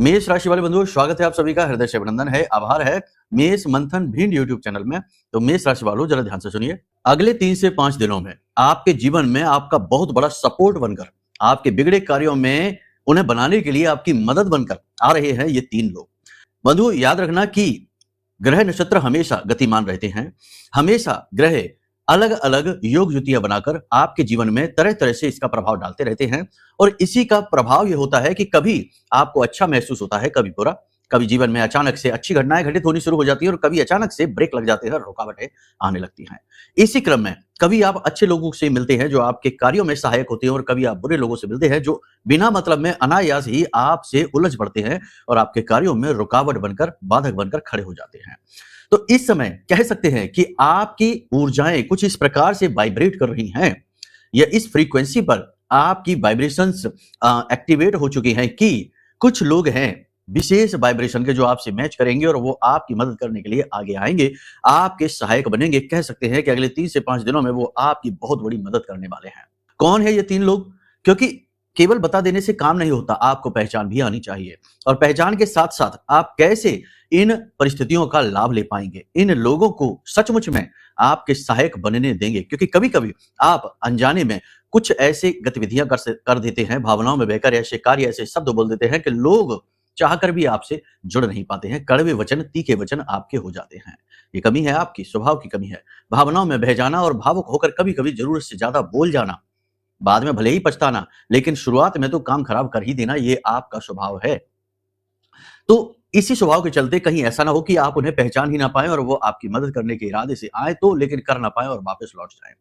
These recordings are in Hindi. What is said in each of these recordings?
मेष राशि वाले बंधुओं, स्वागत है आप सभी का, हृदय से अभिनंदन है, आभार है मेष मंथन भिंड यूट्यूब चैनल में। तो मेष राशि वालों, जरा ध्यान से सुनिए। अगले 3 से 5 दिनों में आपके जीवन में आपका बहुत बड़ा सपोर्ट बनकर, आपके बिगड़े कार्यों में उन्हें बनाने के लिए आपकी मदद बनकर आ रहे हैं ये 3 लोग। बंधुओं, याद रखना कि ग्रह नक्षत्र हमेशा गतिमान रहते हैं। हमेशा ग्रह अलग अलग योग युतियां बनाकर आपके जीवन में तरह तरह से इसका प्रभाव डालते रहते हैं। और इसी का प्रभाव यह होता है कि कभी आपको अच्छा महसूस होता है, कभी बुरा। कभी जीवन में अचानक से अच्छी घटनाएं घटित होनी शुरू हो जाती है और कभी अचानक से ब्रेक लग जाते हैं, रुकावटें आने लगती हैं। इसी क्रम में कभी आप अच्छे लोगों से मिलते हैं जो आपके कार्यों में सहायक होते हैं, और कभी आप बुरे लोगों से मिलते हैं जो बिना मतलब में अनायास ही आपसे उलझ पड़ते हैं और आपके कार्यों में रुकावट बनकर, बाधक बनकर खड़े हो जाते हैं। तो इस समय कह सकते हैं कि आपकी ऊर्जाएं कुछ इस प्रकार से वाइब्रेट कर रही हैं, या इस फ्रीक्वेंसी पर आपकी वाइब्रेशंस एक्टिवेट हो चुकी हैं कि कुछ लोग हैं विशेष वाइब्रेशन के जो आपसे मैच करेंगे और वो आपकी मदद करने के लिए आगे आएंगे, आपके सहायक बनेंगे। कह सकते हैं कि अगले 3 से 5 दिनों में वो आपकी बहुत बड़ी मदद करने वाले हैं। कौन है ये 3 लोग? क्योंकि केवल बता देने से काम नहीं होता, आपको पहचान भी आनी चाहिए। और पहचान के साथ साथ आप कैसे इन परिस्थितियों का लाभ ले पाएंगे, इन लोगों को सचमुच में आपके सहायक बनने देंगे। क्योंकि कभी कभी आप अनजाने में कुछ ऐसे गतिविधियां कर देते हैं, भावनाओं में बहकर ऐसे कार्य, ऐसे शब्द बोल देते हैं कि लोग चाहकर भी आपसे जुड़ नहीं पाते हैं। कड़वे वचन, तीखे वचन आपके हो जाते हैं। ये कमी है आपकी, स्वभाव की कमी है। भावनाओं में बह जाना और भावुक होकर कभी कभी जरूरत से ज्यादा बोल जाना, बाद में भले ही पछताना, लेकिन शुरुआत में तो काम खराब कर ही देना, ये आपका स्वभाव है। तो इसी स्वभाव के चलते कहीं ऐसा ना हो कि आप उन्हें पहचान ही ना पाए और वो आपकी मदद करने के इरादे से आए तो, लेकिन कर ना पाए और वापस लौट जाए।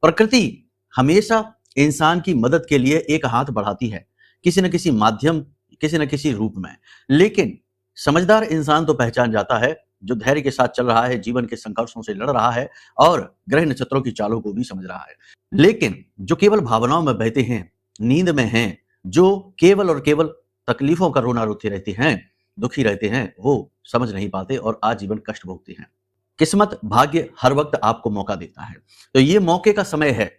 प्रकृति हमेशा इंसान की मदद के लिए एक हाथ बढ़ाती है, किसी न किसी माध्यम, किसी न किसी रूप में। लेकिन समझदार इंसान तो पहचान जाता है, जो धैर्य के साथ चल रहा है, जीवन के संघर्षों से लड़ रहा है और ग्रह नक्षत्रों की चालों को भी समझ रहा है। लेकिन जो केवल भावनाओं में बहते हैं, नींद में हैं, जो केवल और केवल तकलीफों का रोना रोते रहते हैं, दुखी रहते हैं, वो समझ नहीं पाते और आजीवन कष्ट भोगते हैं। किस्मत, भाग्य हर वक्त आपको मौका देता है। तो ये मौके का समय है।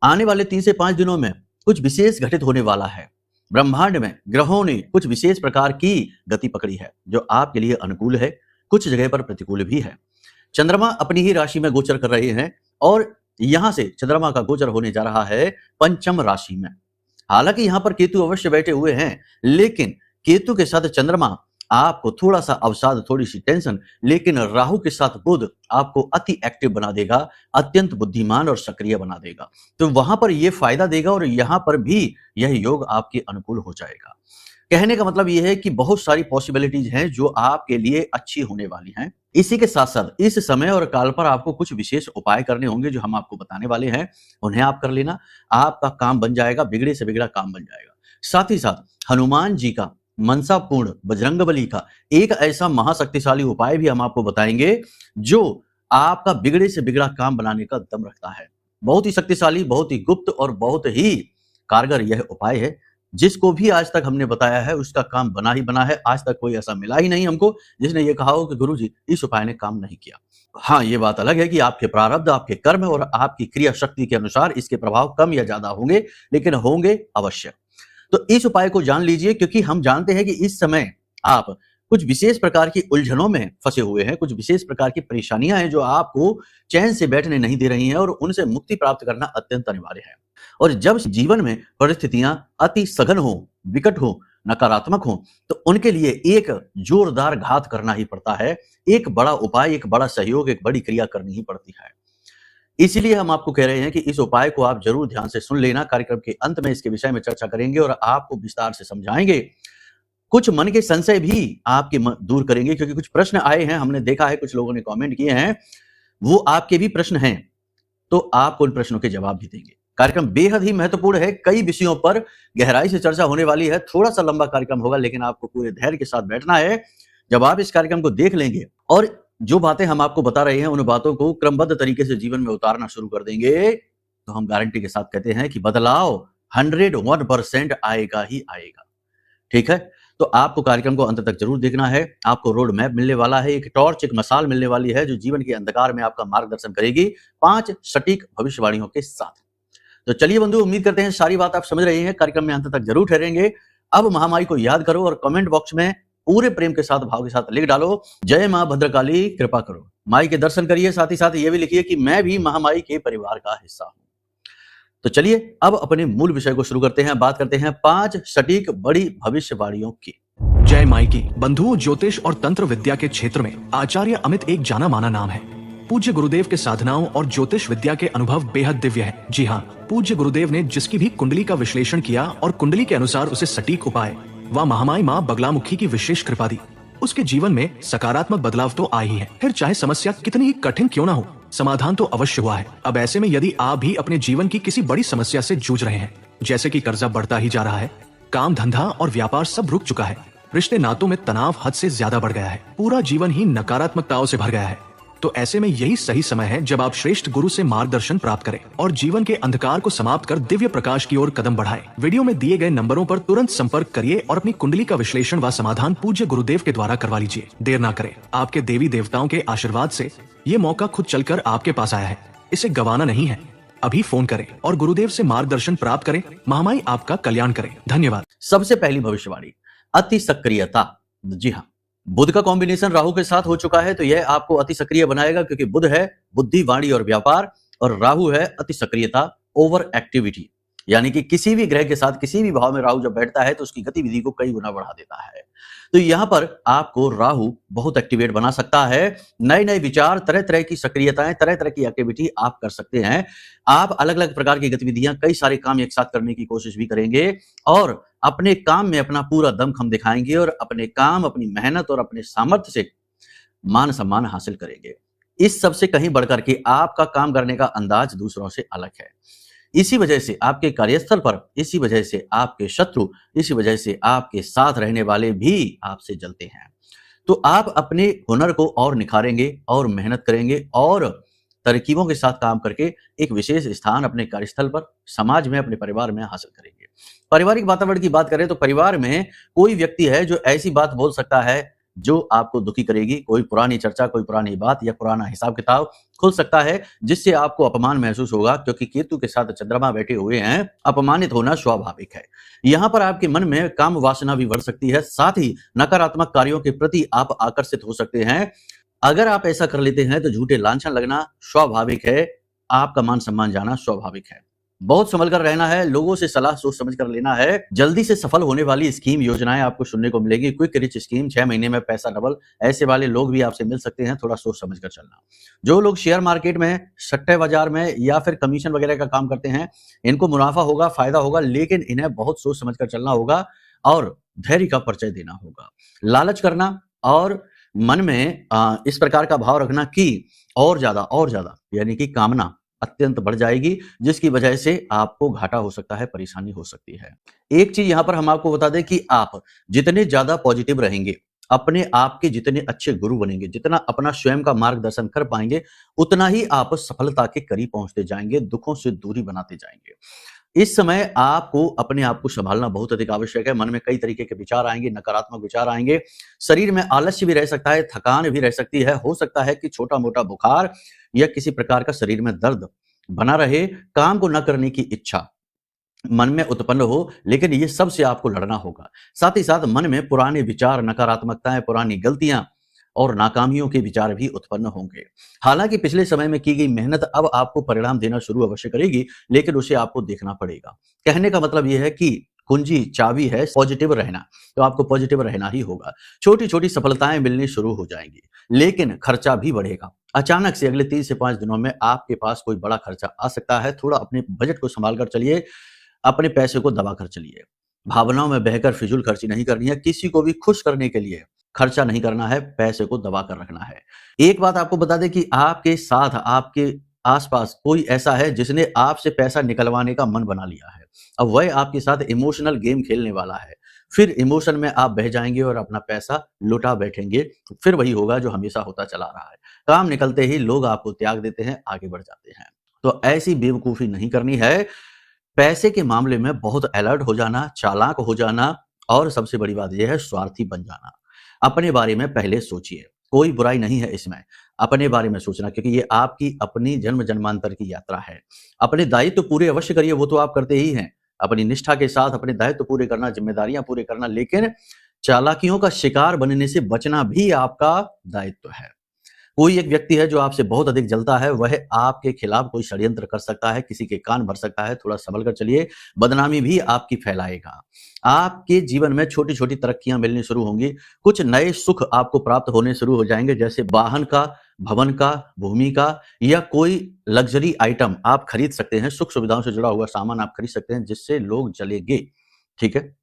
आने वाले 3 से 5 दिनों में कुछ विशेष घटित होने वाला है। ब्रह्मांड में ग्रहों ने कुछ विशेष प्रकार की गति पकड़ी है जो आपके लिए अनुकूल है, कुछ जगह पर प्रतिकूल भी है। चंद्रमा अपनी ही राशि में गोचर कर रहे हैं और यहां से चंद्रमा का गोचर होने जा रहा है पंचम राशि में। हालांकि यहां पर केतु अवश्य बैठे हुए हैं, लेकिन केतु के साथ चंद्रमा आपको थोड़ा सा अवसाद, थोड़ी सी टेंशन, लेकिन राहु के साथ बुध आपको अति एक्टिव बना देगा, अत्यंत बुद्धिमान और सक्रिय बना देगा। तो वहां पर यह फायदा देगा और यहां पर भी यह योग आपके अनुकूल हो जाएगा। कहने का मतलब यह है कि बहुत सारी पॉसिबिलिटीज हैं जो आपके लिए अच्छी होने वाली हैं। इसी के साथ साथ इस समय और काल पर आपको कुछ विशेष उपाय करने होंगे जो हम आपको बताने वाले हैं, उन्हें आप कर लेना। आपका काम बन जाएगा, बिगड़े से बिगड़ा काम बन जाएगा। साथ ही साथ हनुमान जी का, मनसापूर्ण बजरंगबली का एक ऐसा महाशक्तिशाली उपाय भी हम आपको बताएंगे जो आपका बिगड़े से बिगड़ा काम बनाने का दम रखता है। बहुत ही शक्तिशाली, बहुत ही गुप्त और बहुत ही कारगर यह उपाय है। जिसको भी आज तक हमने बताया है उसका काम बना ही बना है। आज तक कोई ऐसा मिला ही नहीं हमको जिसने ये कहा हो कि गुरुजी इस उपाय ने काम नहीं किया। हाँ, ये बात अलग है कि आपके प्रारब्ध, आपके कर्म और आपकी क्रिया शक्ति के अनुसार इसके प्रभाव कम या ज्यादा होंगे, लेकिन होंगे अवश्य। तो इस उपाय को जान लीजिए, क्योंकि हम जानते हैं कि इस समय आप कुछ विशेष प्रकार की उलझनों में फंसे हुए हैं, कुछ विशेष प्रकार की परेशानियां हैं जो आपको चैन से बैठने नहीं दे रही हैं और उनसे मुक्ति प्राप्त करना अत्यंत अनिवार्य है। और जब जीवन में परिस्थितियां अति सघन हो, विकट हो, नकारात्मक हो, तो उनके लिए एक जोरदार घात करना ही पड़ता है। एक बड़ा उपाय, एक बड़ा सहयोग, एक बड़ी क्रिया करनी ही पड़ती है। इसीलिए हम आपको कह रहे हैं कि इस उपाय को आप जरूर ध्यान से सुन लेना। कार्यक्रम के अंत में इसके विषय में चर्चा करेंगे और आपको विस्तार से समझाएंगे। कुछ मन के संशय भी आपके दूर करेंगे, क्योंकि कुछ प्रश्न आए हैं, हमने देखा है, कुछ लोगों ने कमेंट किए हैं, वो आपके भी प्रश्न हैं, तो आप उन प्रश्नों के जवाब भी देंगे। कार्यक्रम बेहद ही महत्वपूर्ण है, कई विषयों पर गहराई से चर्चा होने वाली है। थोड़ा सा लंबा कार्यक्रम होगा, लेकिन आपको पूरे धैर्य के साथ बैठना है। जब आप इस कार्यक्रम को देख लेंगे और जो बातें हम आपको बता रहे हैं उन बातों को क्रमबद्ध तरीके से जीवन में उतारना शुरू कर देंगे, तो हम गारंटी के साथ कहते हैं कि बदलाव 101% आएगा ही आएगा। ठीक है, तो आपको कार्यक्रम को अंत तक जरूर देखना है। आपको रोड मैप मिलने वाला है, एक टॉर्च, एक मसाल मिलने वाली है जो जीवन के अंधकार में आपका मार्गदर्शन करेगी 5 सटीक भविष्यवाणियों के साथ। तो चलिए बंधु, उम्मीद करते हैं सारी बात आप समझ रहे हैं। कार्यक्रम में अंत तक जरूर ठहरेंगे। अब महामाई को याद करो और कमेंट बॉक्स में पूरे प्रेम के साथ, भाव के साथ लिख डालो, जय मां भद्रकाली कृपा करो। माई के दर्शन करिए, साथ ही साथ ये भी लिखिए कि मैं भी महामाई के परिवार का हिस्सा हूं। तो चलिए अब अपने मूल विषय को शुरू करते हैं। बात करते हैं 5 सटीक बड़ी भविष्यवाणियों की। जय माई की। बंधुओं, ज्योतिष और तंत्र विद्या के क्षेत्र में आचार्य अमित एक जाना माना नाम है। पूज्य गुरुदेव के साधनाओं और ज्योतिष विद्या के अनुभव बेहद दिव्य है। जी हाँ, पूज्य गुरुदेव ने जिसकी भी कुंडली का विश्लेषण किया और कुंडली के अनुसार उसे सटीक उपाय व महामाई माँ बगलामुखी की विशेष कृपा दी, उसके जीवन में सकारात्मक बदलाव तो आ ही है। फिर चाहे समस्या कितनी ही कठिन क्यों ना हो, समाधान तो अवश्य हुआ है। अब ऐसे में यदि आप भी अपने जीवन की किसी बड़ी समस्या से जूझ रहे हैं, जैसे कि कर्जा बढ़ता ही जा रहा है, काम धंधा और व्यापार सब रुक चुका है, रिश्ते नातों में तनाव हद से ज्यादा बढ़ गया है, पूरा जीवन ही नकारात्मकताओं से भर गया है, तो ऐसे में यही सही समय है जब आप श्रेष्ठ गुरु से मार्गदर्शन प्राप्त करें और जीवन के अंधकार को समाप्त कर दिव्य प्रकाश की ओर कदम बढ़ाएं। वीडियो में दिए गए नंबरों पर तुरंत संपर्क करिए और अपनी कुंडली का विश्लेषण व समाधान पूज्य गुरुदेव के द्वारा करवा लीजिए। देर ना करें, आपके देवी देवताओं के आशीर्वाद से ये मौका खुद चलकर आपके पास आया है, इसे गंवाना नहीं है। अभी फोन करें और गुरुदेव से मार्गदर्शन प्राप्त करें। महामाई आपका कल्याण करें। धन्यवाद। सबसे पहली भविष्यवाणी, अति सक्रियता। जी हाँ, बुध का कॉम्बिनेशन राहु के साथ हो चुका है, तो यह आपको अति सक्रिय बनाएगा, क्योंकि बुध है बुद्धि, वाणी और व्यापार और राहु है अति सक्रियता, ओवर एक्टिविटी। यानी कि किसी भी ग्रह के साथ किसी भी भाव में राहु जब बैठता है तो उसकी गतिविधि को कई गुना बढ़ा देता है। तो यहाँ पर आपको राहु बहुत एक्टिवेट बना सकता है। नए नए विचार, तरह तरह की सक्रियताएं, तरह तरह की एक्टिविटी आप कर सकते हैं। आप अलग अलग प्रकार की गतिविधियां, कई सारे काम एक साथ करने की कोशिश भी करेंगे और अपने काम में अपना पूरा दमखम दिखाएंगे और अपने काम, अपनी मेहनत और अपने सामर्थ्य से मान सम्मान हासिल करेंगे। इस सबसे कहीं बढ़कर के आपका काम करने का अंदाज दूसरों से अलग है। इसी वजह से आपके कार्यस्थल पर, इसी वजह से आपके शत्रु, इसी वजह से आपके साथ रहने वाले भी आपसे जलते हैं। तो आप अपने हुनर को और निखारेंगे और मेहनत करेंगे और तरकीबों के साथ काम करके एक विशेष स्थान अपने कार्यस्थल पर, समाज में, अपने परिवार में हासिल करेंगे। पारिवारिक वातावरण की बात करें तो परिवार में कोई व्यक्ति है जो ऐसी बात बोल सकता है जो आपको दुखी करेगी। कोई पुरानी चर्चा, कोई पुरानी बात या पुराना हिसाब किताब खुल सकता है जिससे आपको अपमान महसूस होगा, क्योंकि केतु के साथ चंद्रमा बैठे हुए हैं। अपमानित होना स्वाभाविक है। यहाँ पर आपके मन में काम वासना भी बढ़ सकती है, साथ ही नकारात्मक कार्यों के प्रति आप आकर्षित हो सकते हैं। अगर आप ऐसा कर लेते हैं तो झूठे लांछन लगना स्वाभाविक है, आपका मान सम्मान जाना स्वाभाविक है। बहुत संभल कर रहना है, लोगों से सलाह सोच समझ कर लेना है। जल्दी से सफल होने वाली स्कीम, योजनाएं आपको सुनने को मिलेगी। क्विक रिच स्कीम, 6 महीने में पैसा डबल, ऐसे वाले लोग भी आपसे मिल सकते हैं। थोड़ा सोच समझ कर चलना। जो लोग शेयर मार्केट में, सट्टे बाजार में या फिर कमीशन वगैरह का काम करते हैं, इनको मुनाफा होगा, फायदा होगा, लेकिन इन्हें बहुत सोच समझ कर चलना होगा और धैर्य का परिचय देना होगा। लालच करना और मन में इस प्रकार का भाव रखना कि और ज्यादा यानी कि कामना अत्यंत बढ़ जाएगी, जिसकी वजह से आपको घाटा हो सकता है, परेशानी हो सकती है। एक चीज यहां पर हम आपको बता दें कि आप जितने ज्यादा पॉजिटिव रहेंगे, अपने आप के जितने अच्छे गुरु बनेंगे, जितना अपना स्वयं का मार्गदर्शन कर पाएंगे, उतना ही आप सफलता के करीब पहुंचते जाएंगे, दुखों से दूरी बनाते जाएंगे। इस समय आपको अपने आप को संभालना बहुत अधिक आवश्यक है। मन में कई तरीके के विचार आएंगे, नकारात्मक विचार आएंगे, शरीर में आलस्य भी रह सकता है, थकान भी रह सकती है, हो सकता है कि छोटा मोटा बुखार या किसी प्रकार का शरीर में दर्द बना रहे, काम को न करने की इच्छा मन में उत्पन्न हो, लेकिन ये सब से आपको लड़ना होगा। साथ ही साथ मन में पुराने विचार, नकारात्मकताएं, पुरानी गलतियां और नाकामियों के विचार भी उत्पन्न होंगे। हालांकि पिछले समय में की गई मेहनत अब आपको परिणाम देना शुरू अवश्य करेगी, लेकिन उसे आपको देखना पड़ेगा। कहने का मतलब यह है कि कुंजी, चाबी है पॉजिटिव रहना, तो आपको पॉजिटिव रहना ही होगा। छोटी छोटी सफलताएं मिलनी शुरू हो जाएंगी, लेकिन खर्चा भी बढ़ेगा। अचानक से अगले 3 से 5 दिनों में आपके पास कोई बड़ा खर्चा आ सकता है। थोड़ा अपने बजट को संभाल कर चलिए, अपने पैसे को दबा कर चलिए। भावनाओं में बहकर फिजूल खर्ची नहीं करनी है। किसी को भी खुश करने के लिए खर्चा नहीं करना है, पैसे को दबा कर रखना है। एक बात आपको बता दें कि आपके साथ, आपके आसपास कोई ऐसा है जिसने आपसे पैसा निकलवाने का मन बना लिया है। अब वह आपके साथ इमोशनल गेम खेलने वाला है। फिर इमोशन में आप बह जाएंगे और अपना पैसा लुटा बैठेंगे। फिर वही होगा जो हमेशा होता चला रहा है। काम निकलते ही लोग आपको त्याग देते हैं, आगे बढ़ जाते हैं। तो ऐसी बेवकूफी नहीं करनी है। पैसे के मामले में बहुत अलर्ट हो जाना, चालाक हो जाना और सबसे बड़ी बात यह है स्वार्थी बन जाना। अपने बारे में पहले सोचिए, कोई बुराई नहीं है इसमें, अपने बारे में सोचना, क्योंकि ये आपकी अपनी जन्म जन्मांतर की यात्रा है। अपने दायित्व पूरे अवश्य करिए, वो तो आप करते ही हैं, अपनी निष्ठा के साथ अपने दायित्व पूरे करना, जिम्मेदारियां पूरे करना, लेकिन चालाकियों का शिकार बनने से बचना भी आपका दायित्व है। कोई एक व्यक्ति है जो आपसे बहुत अधिक जलता है, वह आपके खिलाफ कोई षड्यंत्र कर सकता है, किसी के कान भर सकता है, थोड़ा संभल कर चलिए, बदनामी भी आपकी फैलाएगा। आपके जीवन में छोटी-छोटी तरक्कियां मिलनी शुरू होंगी, कुछ नए सुख आपको प्राप्त होने शुरू हो जाएंगे, जैसे वाहन का, भवन का, भूमि का, या कोई लग्जरी आइटम आप खरीद सकते हैं, सुख सुविधाओं से जुड़ा हुआ सामान आप खरीद सकते हैं, जिससे लोग जलेंगे। ठीक है?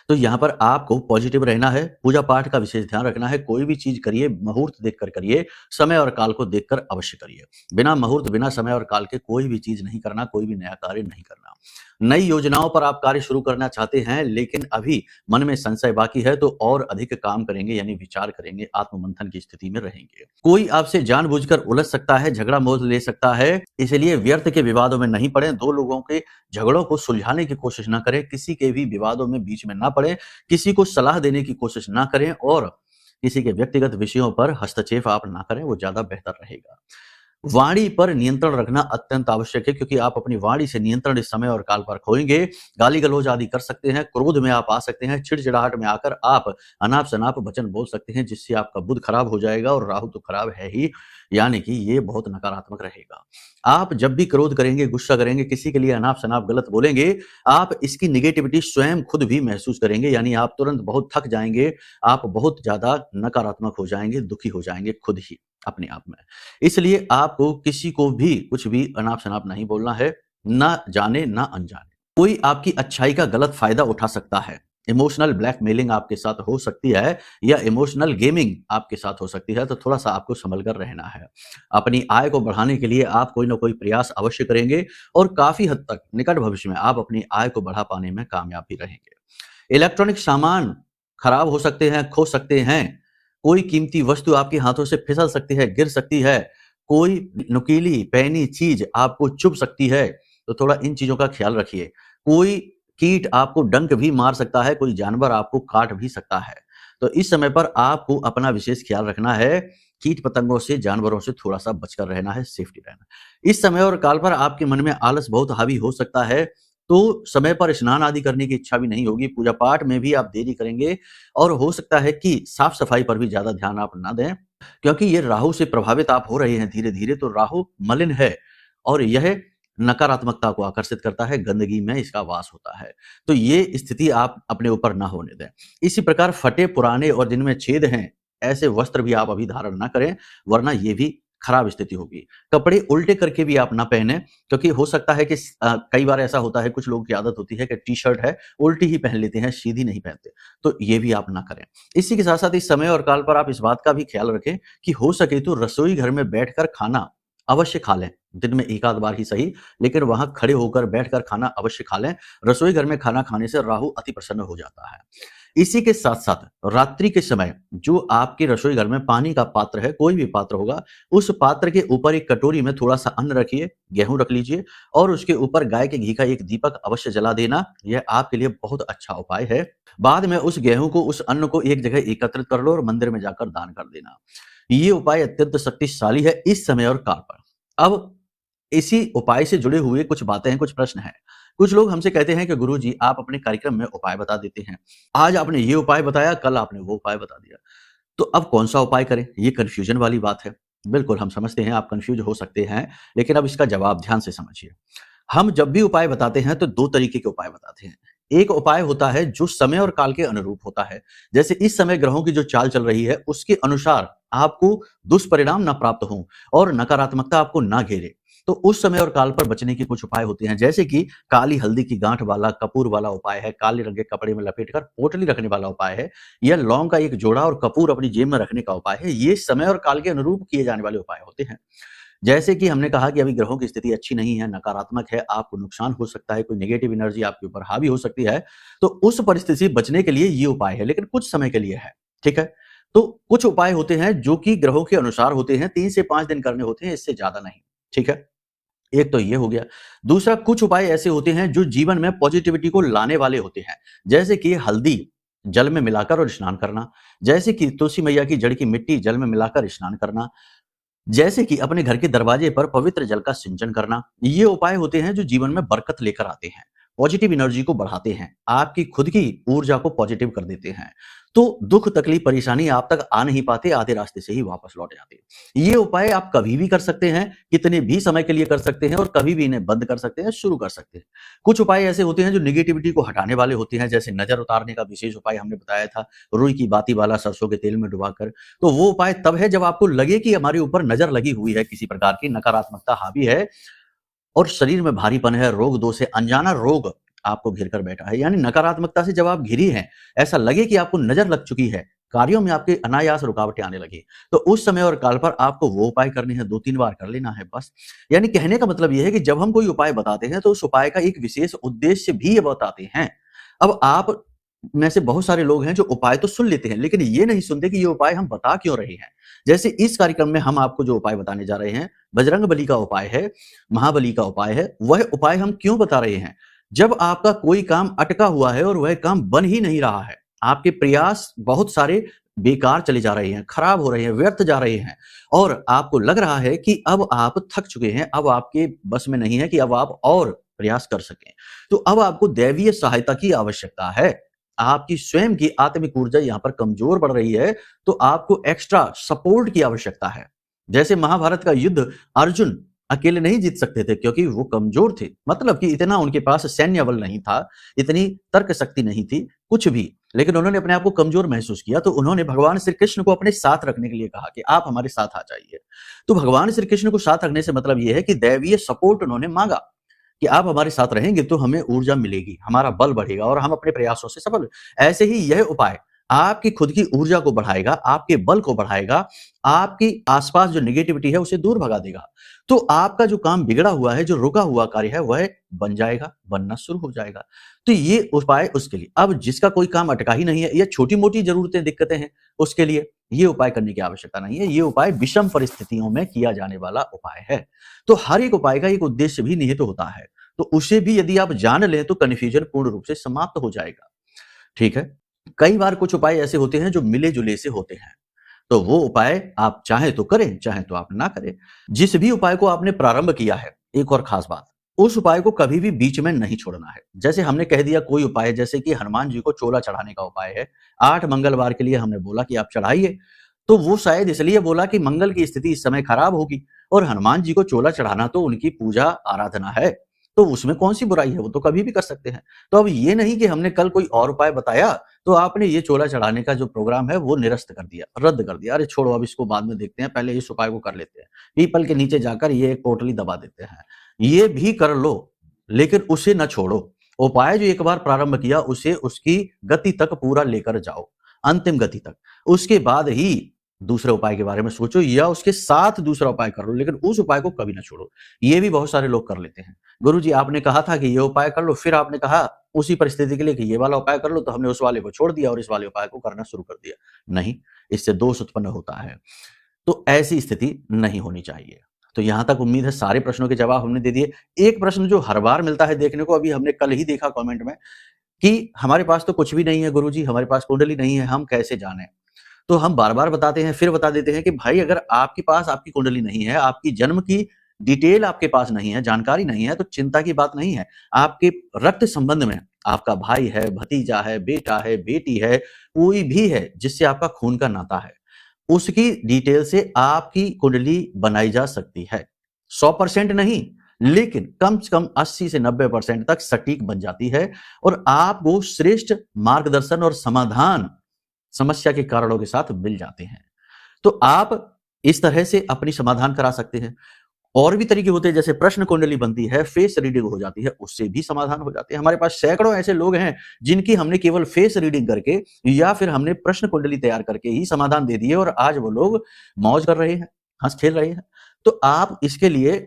तो यहाँ पर आपको पॉजिटिव रहना है, पूजा पाठ का विशेष ध्यान रखना है, कोई भी चीज करिए मुहूर्त देखकर करिए, समय और काल को देखकर अवश्य करिए। बिना मुहूर्त, बिना समय और काल के कोई भी चीज नहीं करना, कोई भी नया कार्य नहीं करना। नई योजनाओं पर आप कार्य शुरू करना चाहते हैं, लेकिन अभी मन में संशय बाकी है, तो और अधिक काम करेंगे, यानी विचार करेंगे, आत्ममंथन की स्थिति में रहेंगे। कोई आपसे जानबूझकर उलझ सकता है, झगड़ा मोल ले सकता है, इसलिए व्यर्थ के विवादों में नहीं पड़े। दो लोगों के झगड़ों को सुलझाने की कोशिश ना करें, किसी के भी विवादों में बीच में ना पड़े, किसी को सलाह देने की कोशिश ना करें, और किसी के व्यक्तिगत विषयों पर हस्तक्षेप आप ना करें, वो ज्यादा बेहतर रहेगा। वाणी पर नियंत्रण रखना अत्यंत आवश्यक है, क्योंकि आप अपनी वाणी से नियंत्रण इस समय और काल पर खोएंगे। गाली गलौज आदि कर सकते हैं, क्रोध में आप आ सकते हैं, चिड़चिड़ाहट में आकर आप अनाप शनाप वचन बोल सकते हैं, जिससे आपका बुध खराब हो जाएगा, और राहु तो खराब है ही, यानी कि ये बहुत नकारात्मक रहेगा। आप जब भी क्रोध करेंगे, गुस्सा करेंगे, किसी के लिए अनाप शनाप गलत बोलेंगे, आप इसकी निगेटिविटी स्वयं खुद भी महसूस करेंगे, यानी आप तुरंत बहुत थक जाएंगे, आप बहुत ज्यादा नकारात्मक हो जाएंगे, दुखी हो जाएंगे खुद ही अपने आप में। इसलिए आपको किसी को भी कुछ भी अनाप शनाप नहीं बोलना है, ना जाने ना अनजाने। कोई आपकी अच्छाई का गलत फायदा उठा सकता है, इमोशनल ब्लैकमेलिंग आपके साथ हो सकती है, या इमोशनल गेमिंग आपके साथ हो सकती है, तो थोड़ा सा आपको संभल कर रहना है। अपनी आय को बढ़ाने के लिए आप कोई ना कोई प्रयास अवश्य करेंगे, और काफी हद तक निकट भविष्य में आप अपनी आय को बढ़ा पाने में कामयाब भी रहेंगे। इलेक्ट्रॉनिक सामान खराब हो सकते हैं, खो सकते हैं, कोई कीमती वस्तु आपके हाथों से फिसल सकती है, गिर सकती है, कोई नुकीली पैनी चीज आपको चुभ सकती है, तो थोड़ा इन चीजों का ख्याल रखिए। कोई कीट आपको डंक भी मार सकता है, कोई जानवर आपको काट भी सकता है, तो इस समय पर आपको अपना विशेष ख्याल रखना है। कीट पतंगों से, जानवरों से थोड़ा सा बचकर रहना है, सेफ्टी रहना। इस समय और काल पर आपके मन में आलस बहुत हावी हो सकता है, तो समय पर स्नान आदि करने की इच्छा भी नहीं होगी, पूजा पाठ में भी आप देरी करेंगे, और हो सकता है कि साफ सफाई पर भी ज्यादा ध्यान आप ना दें, क्योंकि ये राहु से प्रभावित आप हो रहे हैं धीरे धीरे। तो राहु मलिन है, और यह नकारात्मकता को आकर्षित करता है, गंदगी में इसका वास होता है, तो ये स्थिति आप अपने ऊपर ना होने दें। इसी प्रकार फटे पुराने और जिनमें छेद हैं, ऐसे वस्त्र भी आप अभी धारण ना करें, वरना ये भी खराब स्थिति होगी। कपड़े उल्टे करके भी आप ना पहने, क्योंकि हो सकता है कि कई बार ऐसा होता है, कुछ लोगों की आदत होती है कि टी शर्ट है उल्टी ही पहन लेते हैं, सीधी नहीं पहनते, तो ये भी आप ना करें। इसी के साथ साथ इस समय और काल पर आप इस बात का भी ख्याल रखें कि हो सके तो रसोई घर में बैठकर खाना अवश्य खा लें, दिन में एक आध बार ही सही, लेकिन वहां खड़े होकर बैठकर खाना अवश्य खा लें। रसोई घर में खाना खाने से राहु अति प्रसन्न हो जाता है। इसी के साथ साथ रात्रि के समय जो आपके रसोई घर में पानी का पात्र है, कोई भी पात्र होगा, उस पात्र के ऊपर एक कटोरी में थोड़ा सा अन्न रखिए, गेहूं रख लीजिए, और उसके ऊपर गाय के घी का एक दीपक अवश्य जला देना। यह आपके लिए बहुत अच्छा उपाय है। बाद में उस गेहूं को, उस अन्न को एक जगह एकत्रित कर लो और मंदिर में जाकर दान कर देना। ये उपाय अत्यंत शक्तिशाली है इस समय और काल पर। अब इसी उपाय से जुड़े हुए कुछ बातें हैं, कुछ प्रश्न हैं। कुछ लोग हमसे कहते हैं कि गुरुजी आप अपने कार्यक्रम में उपाय बता देते हैं, आज आपने ये उपाय बताया, कल आपने वो उपाय बता दिया, तो अब कौन सा उपाय करें? ये कन्फ्यूजन वाली बात है। बिल्कुल हम समझते हैं आप कंफ्यूज हो सकते हैं, लेकिन अब इसका जवाब ध्यान से समझिए। हम जब भी उपाय बताते हैं तो दो तरीके के उपाय बताते हैं। एक उपाय होता है जो समय और काल के अनुरूप होता है, जैसे इस समय ग्रहों की जो चाल चल रही है उसके अनुसार आपको दुष्परिणाम ना प्राप्त हो और नकारात्मकता आपको ना घेरे, तो उस समय और काल पर बचने के कुछ उपाय होते हैं, जैसे कि काली हल्दी की गांठ वाला कपूर वाला उपाय है, काले रंग के कपड़े में लपेटकर पोटली रखने वाला उपाय है, या लौंग का एक जोड़ा और कपूर अपनी जेब में रखने का उपाय है। ये समय और काल के अनुरूप किए जाने वाले उपाय होते हैं। जैसे कि हमने कहा कि अभी ग्रहों की स्थिति अच्छी नहीं है, नकारात्मक है, आपको नुकसान हो सकता है, कोई नेगेटिव एनर्जी आपके ऊपर हावी हो सकती है, तो उस परिस्थिति से बचने के लिए ये उपाय है, लेकिन कुछ समय के लिए है। ठीक है, तो कुछ उपाय होते हैं जो कि ग्रहों के अनुसार होते हैं, 3 से 5 दिन करने होते हैं, इससे ज्यादा नहीं। ठीक है, एक तो ये हो गया। दूसरा, कुछ उपाय ऐसे होते हैं जो जीवन में पॉजिटिविटी को लाने वाले होते हैं, जैसे कि हल्दी जल में मिलाकर और स्नान करना, जैसे कि तुलसी मैया की जड़ की मिट्टी जल में मिलाकर स्नान करना, जैसे कि अपने घर के दरवाजे पर पवित्र जल का सिंचन करना। ये उपाय होते हैं जो जीवन में बरकत लेकर आते हैं। पॉजिटिव एनर्जी को बढ़ाते हैं, आपकी खुद की ऊर्जा को पॉजिटिव कर देते हैं। तो दुख, तकलीफ, परेशानी आप तक आ नहीं पाते, आधे रास्ते से ही वापस लौट जाते हैं। ये उपाय आप कभी भी कर सकते हैं, कितने भी समय के लिए कर सकते हैं और कभी भी इन्हें बंद कर सकते हैं, शुरू कर सकते हैं। कुछ उपाय ऐसे होते हैं जो नेगेटिविटी को हटाने वाले होते हैं, जैसे नज़र उतारने का विशेष उपाय हमने बताया था, रुई की बाती वाला सरसों के तेल में डुबाकर। तो वो उपाय तब है जब आपको लगे कि हमारे ऊपर नज़र लगी हुई है, किसी प्रकार की नकारात्मकता हावी है और शरीर में भारीपन है, रोग दोष है, अनजाना रोग आपको घिर कर बैठा है, यानी नकारात्मकता से जब आप घिरी हैं, ऐसा लगे कि आपको नजर लग चुकी है, कार्यों में आपके अनायास रुकावटें आने लगी, तो उस समय और काल पर आपको वो उपाय करने हैं, 2-3 बार कर लेना है बस। यानी कहने का मतलब ये है कि जब हम कोई उपाय बताते हैं तो उस उपाय का एक विशेष उद्देश्य भी बताते हैं। अब आप में से बहुत सारे लोग हैं जो उपाय तो सुन लेते हैं, लेकिन ये नहीं सुनते कि ये उपाय हम बता क्यों रहे हैं। जैसे इस कार्यक्रम में हम आपको जो उपाय बताने जा रहे हैं, बजरंगबली का उपाय है, महाबली का उपाय है, वह उपाय हम क्यों बता रहे हैं? जब आपका कोई काम अटका हुआ है और वह काम बन ही नहीं रहा है, आपके प्रयास बहुत सारे बेकार चले जा रहे हैं, खराब हो रहे हैं, व्यर्थ जा रहे हैं और आपको लग रहा है कि अब आप थक चुके हैं, अब आपके बस में नहीं है कि अब आप और प्रयास कर सकें। तो अब आपको दैवीय सहायता की आवश्यकता है। आपकी स्वयं की आत्मिक ऊर्जा यहाँ पर कमजोर पड़ रही है, तो आपको एक्स्ट्रा सपोर्ट की आवश्यकता है। जैसे महाभारत का युद्ध अर्जुन अकेले नहीं जीत सकते थे क्योंकि वो कमजोर थे, मतलब कि इतना उनके पास सैन्य बल नहीं था, इतनी तर्क शक्ति नहीं थी, कुछ भी, लेकिन उन्होंने अपने आप को कमजोर महसूस किया, तो उन्होंने भगवान श्री कृष्ण को अपने साथ रखने के लिए कहा कि आप हमारे साथ आ जाइए। तो भगवान श्री कृष्ण को साथ रखने से मतलब यह है कि दैवीय सपोर्ट उन्होंने मांगा कि आप हमारे साथ रहेंगे तो हमें ऊर्जा मिलेगी, हमारा बल बढ़ेगा और हम अपने प्रयासों से सफल। ऐसे ही यह उपाय आपकी खुद की ऊर्जा को बढ़ाएगा, आपके बल को बढ़ाएगा, आपकी आसपास जो नेगेटिविटी है उसे दूर भगा देगा। तो आपका जो काम बिगड़ा हुआ है, जो रुका हुआ कार्य है, वह बन जाएगा, बनना शुरू हो जाएगा। तो ये उपाय उसके लिए। अब जिसका कोई काम अटका ही नहीं है या छोटी-मोटी ज़रूरतें, दिक्कतें हैं, उसके लिए ये उपाय करने की आवश्यकता नहीं है। ये उपाय विषम परिस्थितियों में किया जाने वाला उपाय है। तो हर एक उपाय का एक उद्देश्य भी निहित होता है। तो उसे भी यदि आप जान लें तो कन्फ्यूजन पूर्ण रूप से समाप्त हो जाएगा। ठीक है? कई बार कुछ उपाय ऐसे होते हैं जो मिले-जुले से होते हैं। तो वो उपाय आप चाहें तो करें, चाहें तो आप ना करें। जिस भी उपाय को आपने प्रारंभ किया है, एक और खास बात, उस उपाय को कभी भी बीच में नहीं छोड़ना है। जैसे हमने कह दिया कोई उपाय, जैसे कि हनुमान जी को चोला चढ़ाने का उपाय है, 8 मंगलवार के लिए हमने बोला कि आप चढ़ाइए, तो वो शायद इसलिए बोला कि मंगल की स्थिति इस समय खराब होगी और हनुमान जी को चोला चढ़ाना तो उनकी पूजा आराधना है, तो उसमें कौन-सी बुराई है, वो तो कभी भी कर सकते हैं। तो अब ये नहीं कि हमने कल कोई और उपाय बताया, तो आपने ये चोला चढ़ाने का जो प्रोग्राम है वो निरस्त कर दिया, रद्द कर दिया। अरे छोड़ो, अब इसको बाद में देखते हैं, पहले इस उपाय को कर लेते हैं। पीपल के नीचे जाकर ये एक पोटली दबा देते हैं। ये भी कर लो, लेकिन उसे ना छोड़ो। उपाय जो एक बार प्रारंभ किया, उसे उसकी गति तक पूरा लेकर जाओ, अंतिम गति तक। उसके बाद ही दूसरे उपाय के बारे में सोचो या उसके साथ दूसरा उपाय कर लो, लेकिन उस उपाय को कभी ना छोड़ो। ये भी बहुत सारे लोग कर लेते हैं। गुरुजी आपने कहा था कि ये उपाय कर लो, फिर आपने कहा उसी परिस्थिति के लिए कि ये वाला उपाय कर लो, तो हमने उस वाले को छोड़ दिया और इस वाले उपाय को करना शुरू कर दिया। नहीं, इससे दोष उत्पन्न होता है। तो ऐसी स्थिति नहीं होनी चाहिए। तो यहाँ तक उम्मीद है सारे प्रश्नों के जवाब हमने दे दिए। एक प्रश्न जो हर बार मिलता है देखने को, अभी हमने कल ही देखा कमेंट में कि हमारे पास तो कुछ भी नहीं है गुरुजी, हमारे पास कुंडली नहीं है, हम कैसे जानें? तो हम बार-बार बताते हैं, फिर बता देते हैं कि भाई अगर आपके पास आपकी कुंडली नहीं है, आपकी जन्म की डिटेल आपके पास नहीं है, जानकारी नहीं है, तो चिंता की बात नहीं है। आपके रक्त संबंध में आपका भाई है, भतीजा है, बेटा है, बेटी है, कोई भी है जिससे आपका खून का नाता है, उसकी डिटेल से आपकी कुंडली बनाई जा सकती है। 100% नहीं, लेकिन कम से कम 80 से 90% तक सटीक बन जाती है और आपको श्रेष्ठ मार्गदर्शन और समाधान समस्या के कारणों के साथ मिल जाते हैं। तो आप इस तरह से अपनी समाधान करा सकते हैं। और भी तरीके होते हैं, जैसे प्रश्न कुंडली बनती है, फेस रीडिंग हो जाती है, उससे भी समाधान हो जाते हैं। हमारे पास सैकड़ों ऐसे लोग हैं जिनकी हमने केवल फेस रीडिंग करके या फिर हमने प्रश्न कुंडली तैयार करके ही समाधान दे दिए और आज वो लोग मौज कर रहे हैं, हंस खेल रहे हैं। तो आप इसके लिए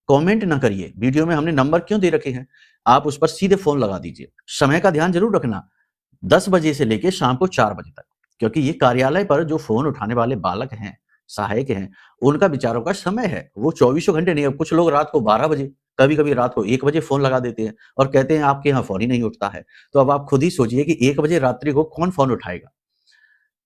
कमेंट ना करिए, वीडियो में हमने नंबर क्यों दे रखे हैं, आप उस पर सीधे फोन लगा दीजिए। समय का ध्यान जरूर रखना, 10 बजे से लेके शाम को 4 बजे तक, क्योंकि ये कार्यालय पर जो फोन उठाने वाले बालक हैं, सहायक हैं, उनका विचारों का समय है, वो 24 घंटे नहीं। अब कुछ लोग रात को 12 बजे, कभी-कभी रात को 1 बजे फोन लगा देते हैं और कहते हैं आपके यहाँ फोन ही नहीं उठता है। तो अब आप खुद ही सोचिए कि 1 बजे रात्रि को कौन फोन उठाएगा?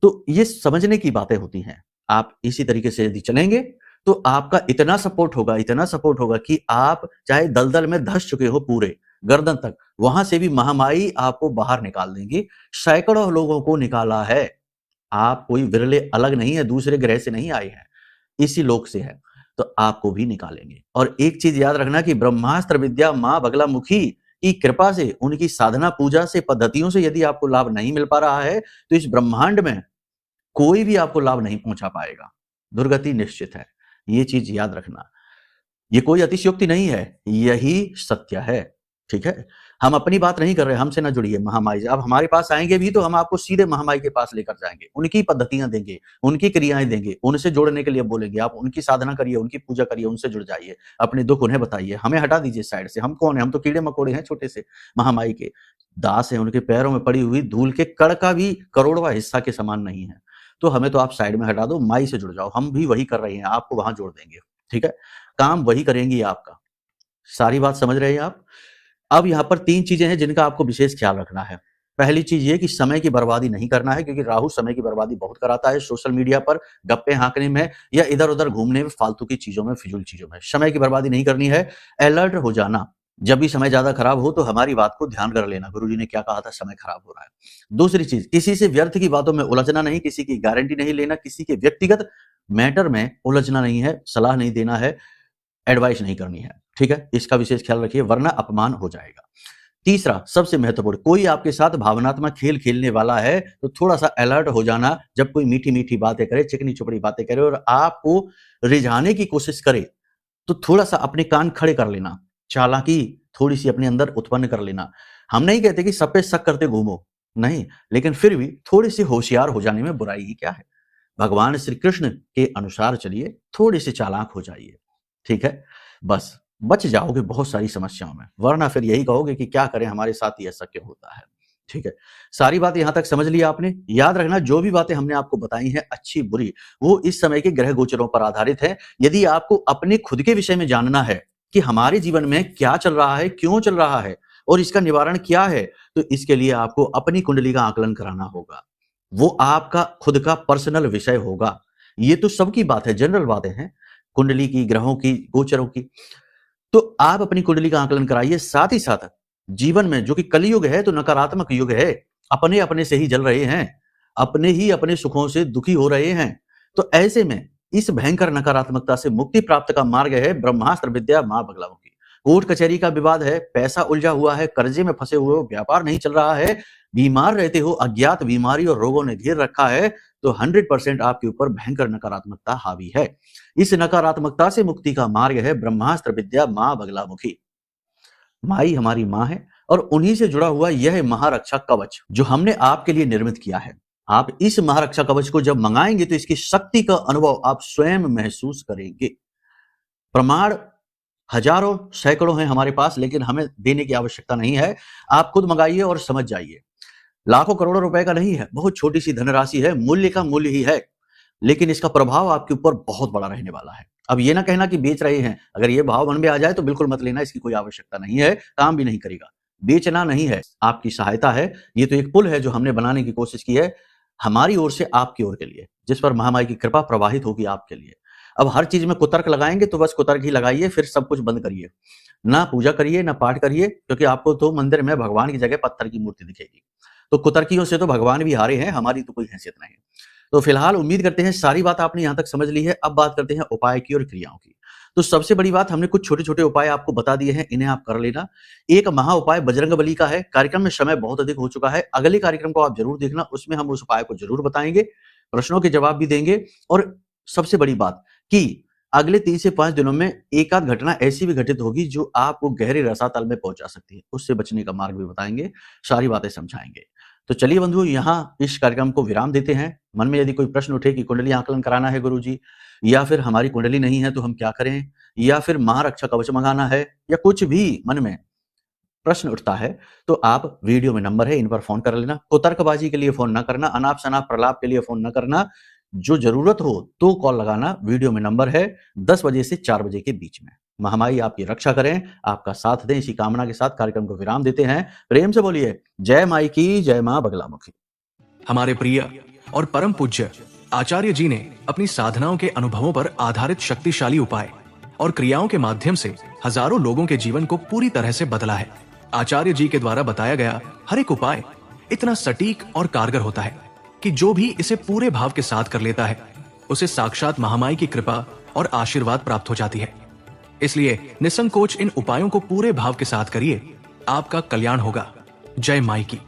तो ये समझने की बातें होती हैं। आप इसी तरीके से यदि चलेंगे तो आपका इतना सपोर्ट होगा कि आप चाहे दलदल में धंस चुके हो पूरे, गर्दन तक, वहां से भी महामाई आपको बाहर निकाल देंगी। सैकड़ों लोगों को निकाला है। आप कोई विरले अलग नहीं है, दूसरे ग्रह से नहीं आए हैं, इसी लोक से है, तो आपको भी निकालेंगे। और एक चीज याद रखना कि ब्रह्मास्त्र विद्या मां बगलामुखी की कृपा से, उनकी साधना पूजा से, पद्धतियों से यदि आपको लाभ नहीं मिल पा रहा है तो इस ब्रह्मांड में कोई भी आपको लाभ नहीं पहुंचा पाएगा। दुर्गति निश्चित है, ये चीज याद रखना। ये कोई अतिशयोक्ति नहीं है, यही सत्य है। ठीक है, हम अपनी बात नहीं कर रहे, हमसे ना जुड़िए महामाई से। अब हमारे पास आएंगे भी तो हम आपको सीधे महामाई के पास लेकर जाएंगे, उनकी पद्धतियां देंगे, उनकी क्रियाएं देंगे, उनसे जोड़ने के लिए बोलेंगे। आप उनकी साधना करिए, उनकी पूजा करिए, उनसे जुड़ जाइए, अपने दुख उन्हें बताइए। हमें हटा दीजिए साइड से। हम कौन है? हम तो कीड़े मकोड़े हैं, छोटे से महामाई के दास हैं। उनके पैरों में पड़ी हुई धूल के कण का भी करोड़वां हिस्सा के समान नहीं है। तो हमें तो आप साइड में हटा दो, माई से जुड़ जाओ। हम भी वही कर रहे हैं, आपको वहां जोड़ देंगे। ठीक है, काम वही करेंगी आपका। सारी बात समझ रहे हैं आप? अब यहां पर 3 चीजें हैं जिनका आपको विशेष ख्याल रखना है। पहली चीज ये कि समय की बर्बादी नहीं करना है, क्योंकि राहु समय की बर्बादी बहुत कराता है। सोशल मीडिया पर गप्पे हाँकने में या इधर उधर घूमने में, फालतू की चीजों में, फिजूल चीजों में समय की बर्बादी नहीं करनी है। अलर्ट हो जाना, जब भी समय ज्यादा खराब हो तो हमारी बात को ध्यान कर लेना, गुरुजी ने क्या कहा था, समय खराब हो रहा है। दूसरी चीज, किसी से व्यर्थ की बातों में उलझना नहीं, किसी की गारंटी नहीं लेना, किसी के व्यक्तिगत मैटर में उलझना नहीं है, सलाह नहीं देना है, एडवाइस नहीं करनी है। ठीक है, इसका विशेष ख्याल रखिए, वरना अपमान हो जाएगा। तीसरा, सबसे महत्वपूर्ण, कोई आपके साथ भावनात्मक खेल खेलने वाला है तो थोड़ा सा अलर्ट हो जाना। जब कोई मीठी मीठी बातें करे, चिकनी चुपड़ी बातें करे और आपको रिझाने की कोशिश करे, तो थोड़ा सा अपने कान खड़े कर लेना, चालाकी थोड़ी सी अपने अंदर उत्पन्न कर लेना। हम नहीं कहते कि सब पे शक करते घूमो, नहीं, लेकिन फिर भी थोड़ी सी होशियार हो जाने में बुराई ही क्या है। भगवान श्री कृष्ण के अनुसार चलिए, थोड़ी सी चालाक हो जाइए। ठीक है, बस बच जाओगे बहुत सारी समस्याओं में, वरना फिर यही कहोगे कि क्या करें, हमारे साथ ही ऐसा क्यों होता है। ठीक है, सारी बात यहां तक समझ लिया आपने। याद रखना, जो भी बातें हमने आपको बताई हैं, अच्छी बुरी, वो इस समय के ग्रह गोचरों पर आधारित है। यदि आपको अपने खुद के विषय में जानना है कि हमारे जीवन में क्या चल रहा है, क्यों चल रहा है और इसका निवारण क्या है, तो इसके लिए आपको अपनी कुंडली का आकलन कराना होगा। वो आपका खुद का पर्सनल विषय होगा। ये तो सबकी बात है, जनरल बातें हैं, कुंडली की, ग्रहों की, गोचरों की। तो आप अपनी कुंडली का आकलन कराइए। साथ ही साथ जीवन में, जो कि कलयुग है तो नकारात्मक युग है, अपने अपने से ही जल रहे हैं, अपने ही अपने सुखों से दुखी हो रहे हैं, तो ऐसे में इस भयंकर नकारात्मकता से मुक्ति प्राप्त का मार्ग है ब्रह्मास्त्र विद्या मां बगलामुखी। कोर्ट कचहरी का विवाद है, पैसा उलझा हुआ है, कर्जे में फंसे हुए हो, व्यापार नहीं चल रहा है, बीमार रहते हो, अज्ञात बीमारी और रोगों ने घेर रखा है, तो 100% आपके ऊपर भयंकर नकारात्मकता हावी है। इस नकारात्मकता से मुक्ति का मार्ग है ब्रह्मास्त्र विद्या मां बगलामुखी। माई हमारी मां है और उन्हीं से जुड़ा हुआ यह महारक्षा कवच जो हमने आपके लिए निर्मित किया है। आप इस महारक्षा कवच को जब मंगाएंगे तो इसकी शक्ति का अनुभव आप स्वयं महसूस करेंगे। प्रमाण हजारों सैकड़ों हैं हमारे पास, लेकिन हमें देने की आवश्यकता नहीं है। आप खुद मंगाइए और समझ जाइए। लाखों करोड़ों रुपए का नहीं है, बहुत छोटी सी धनराशि है, मूल्य का मूल्य ही है, लेकिन इसका प्रभाव आपके ऊपर बहुत बड़ा रहने वाला है। अब ये ना कहना कि बेच रहे हैं, अगर ये भाव मन में आ जाए तो बिल्कुल मत लेना, इसकी कोई आवश्यकता नहीं है, काम भी नहीं करेगा। बेचना नहीं है, आपकी सहायता है। ये तो एक पुल है जो हमने बनाने की कोशिश की है हमारी ओर से आपकी ओर के लिए, जिस पर महामाई की कृपा प्रवाहित होगी आपके लिए। अब हर चीज में कुतर्क लगाएंगे तो बस कुतर्क ही लगाइए, फिर सब कुछ बंद करिए, ना पूजा करिए ना पाठ करिए, क्योंकि आपको तो मंदिर में भगवान की जगह पत्थर की मूर्ति दिखेगी। तो कुतर्कियों से तो भगवान भी हारे हैं, हमारी तो कोई हैसियत नहीं। तो फिलहाल उम्मीद करते हैं सारी बात आपने यहां तक समझ ली है। अब बात करते हैं उपाय की और क्रियाओं की। तो सबसे बड़ी बात, हमने कुछ छोटे छोटे उपाय आपको बता दिए हैं, इन्हें आप कर लेना। एक महा उपाय बजरंगबली का है। कार्यक्रम में समय बहुत अधिक हो चुका है, अगले कार्यक्रम को आप जरूर देखना, उसमें हम उस उपाय को जरूर बताएंगे, प्रश्नों के जवाब भी देंगे। और सबसे बड़ी बात कि अगले 3 से 5 दिनों में एक आध घटना ऐसी भी घटित होगी जो आपको गहरे रसातल में पहुंचा सकती है, उससे बचने का मार्ग भी बताएंगे, सारी बातें समझाएंगे। तो चलिए बंधुओं, यहाँ इस कार्यक्रम को विराम देते हैं। मन में यदि कोई प्रश्न उठे कि कुंडली आकलन कराना है गुरुजी, या फिर हमारी कुंडली नहीं है तो हम क्या करें, या फिर महारक्षा कवच मंगाना है, या कुछ भी मन में प्रश्न उठता है, तो आप वीडियो में नंबर है, इन पर फोन कर लेना। कुतर्कबाजी के लिए फोन ना करना, अनाप शनाप प्रलाप के लिए फोन ना करना, जो जरूरत हो तो कॉल लगाना। वीडियो में नंबर है, 10 बजे से 4 बजे के बीच में। महामाई आपकी रक्षा करें, आपका साथ दें, इसी कामना के साथ कार्यक्रम को विराम देते हैं। प्रेम से बोलिए जय माई की, जय मां बगलामुखी। हमारे प्रिय और परम पूज्य आचार्य जी ने अपनी साधनाओं के अनुभवों पर आधारित शक्तिशाली उपाय और क्रियाओं के माध्यम से हजारों लोगों के जीवन को पूरी तरह से बदला है। आचार्य जी के द्वारा बताया गया हर एक उपाय इतना सटीक और कारगर होता है कि जो भी इसे पूरे भाव के साथ कर लेता है उसे साक्षात महामाई की कृपा और आशीर्वाद प्राप्त हो जाती है। इसलिए निसंकोच इन उपायों को पूरे भाव के साथ करिए, आपका कल्याण होगा। जय माई की।